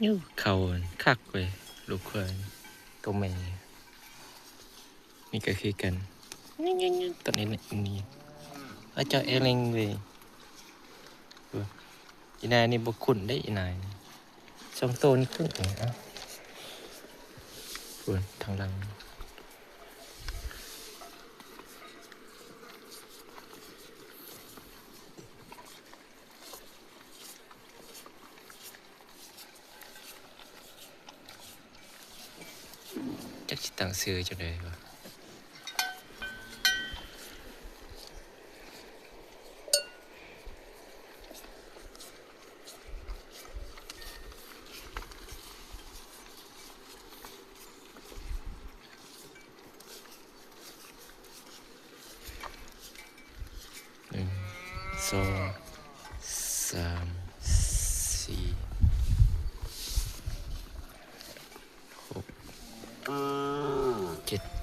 ยูเขาคักเว้ยลูกเคยตัวแม่นี่ก็คือกันนี่ตอนนี้นี่อาจารย์เอลิงเว้ยอีนายนี่บุคุณได้อีนายสองตัวนี่ครึ่งอ่ะส่วนทางหลังจักสิตั้งชื่อจังได๋วะ1 2 3 4 6 7